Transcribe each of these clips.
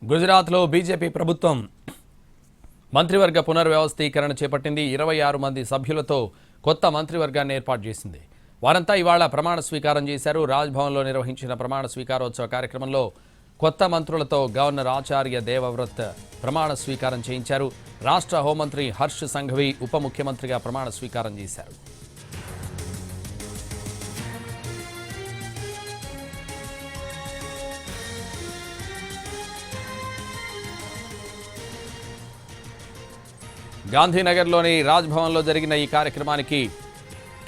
గుజరాత్లో బీజేపీ ప్రభుత్వం మంత్రివర్గ పునర్వ్యవస్థీకరణ చేపట్టింది. 26 మంది సభ్యులతో కొత్త మంత్రివర్గాన్ని ఏర్పాటు చేసింది. వారంతా ఇవాళ ప్రమాణ స్వీకారం చేశారు. రాజ్భవన్లో నిర్వహించిన ప్రమాణ స్వీకారోత్సవ కార్యక్రమంలో కొత్త మంత్రులతో గవర్నర్ ఆచార్య దేవవ్రత్ ప్రమాణ స్వీకారం చేయించారు. రాష్ట్ర హోంమంత్రి హర్ష్ సంఘవి ఉప ముఖ్యమంత్రిగా ప్రమాణ స్వీకారం చేశారు. గాంధీనగర్లోని రాజ్భవన్లో జరిగిన ఈ కార్యక్రమానికి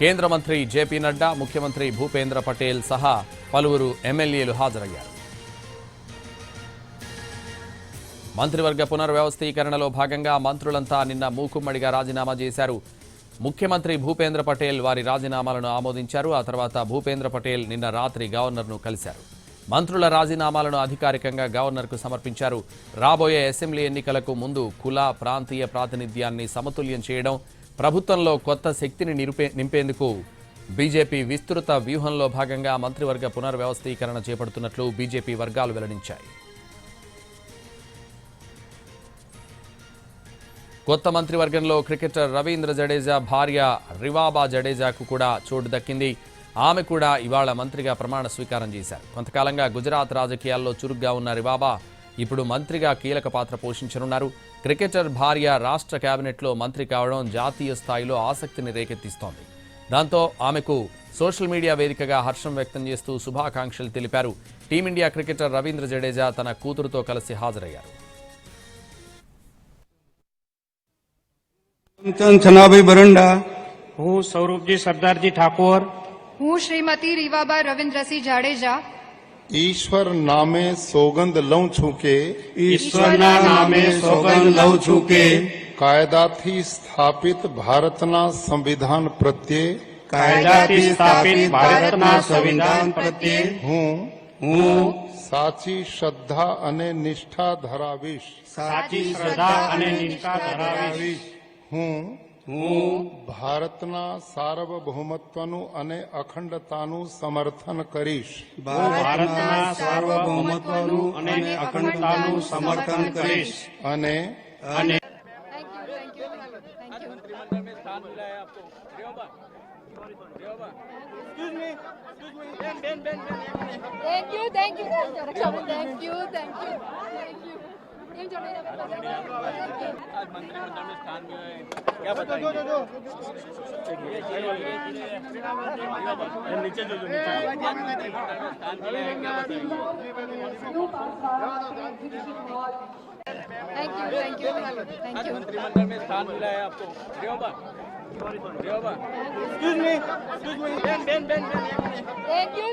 కేంద్ర మంత్రి జేపీ నడ్డా, ముఖ్యమంత్రి భూపేంద్ర పటేల్ సహా పలువురు ఎమ్మెల్యేలు హాజరయ్యారు. మంత్రివర్గ పునర్వ్యవస్థీకరణలో భాగంగా మంత్రులంతా నిన్న మూకుమ్మడిగా రాజీనామా చేశారు. ముఖ్యమంత్రి భూపేంద్ర పటేల్ వారి రాజీనామాలను ఆమోదించారు. ఆ తర్వాత భూపేంద్ర పటేల్ నిన్న రాత్రి గవర్నర్ను కలిశారు. మంత్రుల రాజీనామాలను అధికారికంగా గవర్నర్కు సమర్పించారు. రాబోయే అసెంబ్లీ ఎన్నికలకు ముందు కుల, ప్రాంతీయ ప్రాతినిధ్యాన్ని సమతుల్యం చేయడం, ప్రభుత్వంలో కొత్త శక్తిని నింపేందుకు బీజేపీ విస్తృత వ్యూహంలో భాగంగా మంత్రివర్గ పునర్వ్యవస్థీకరణ చేపడుతున్నట్లు బీజేపీ వర్గాలు వెల్లడించాయి. కొత్త మంత్రివర్గంలో క్రికెటర్ రవీంద్ర జడేజా భార్య రివాబా జడేజాకు కూడా చోటు దక్కింది. ఆమె కూడా ఇవాళ మంత్రిగా ప్రమాణ స్వీకారం చేశారు. కొంతకాలంగా గుజరాత్ రాజకీయాల్లో చురుగ్గా ఉన్న రివాబా ఇప్పుడు మంత్రిగా కీలక పాత్ర పోషించనున్నారు. క్రికెటర్ భార్య రాష్ట్ర కేబినెట్లో మంత్రి కావడం జాతీయ స్థాయిలో ఆసక్తిని రేకెత్తిస్తోంది. దాంతో ఆమెకు సోషల్ మీడియా వేదికగా హర్షం వ్యక్తం చేస్తూ శుభాకాంక్షలు తెలిపారు. టీమిండియా క్రికెటర్ రవీంద్ర జడేజా తన కూతురుతో కలిసి హాజరయ్యారు. छनाभाई बरंडा, हूँ स्वरूप जी सरदार जी ठाकुर, हूँ श्रीमती रीवाबा रविंद्र सिंह जाडेजा ईश्वर नामे सौगंद लऊ छूके ईश्वर नामे सौगंद लऊ छूके कायदाथी स्थापित भारतना संविधान प्रत्ये कायदाथी स्थापित भारतना संविधान प्रत्ये हूँ साची श्रद्धा अने निष्ठा धरावीश साची श्रद्धा अने निष्ठा धरावीश हूँ भारतना सार्वभौमत्वनु अने अखंडतानु समर्थन करीश भारतना सार्वभौमत्वनु अने अखंडतानु समर्थन करीश अने आज मंत्रिमंडल में स्थान मिला है, क्या बताएंगे? नीचे जो नीचे स्थान मिला है, क्या बताएंगे? आज मंत्रिमंडल में स्थान मिला है आपको, रेवा एक्सक्यूज मी, बेन थैंक यू।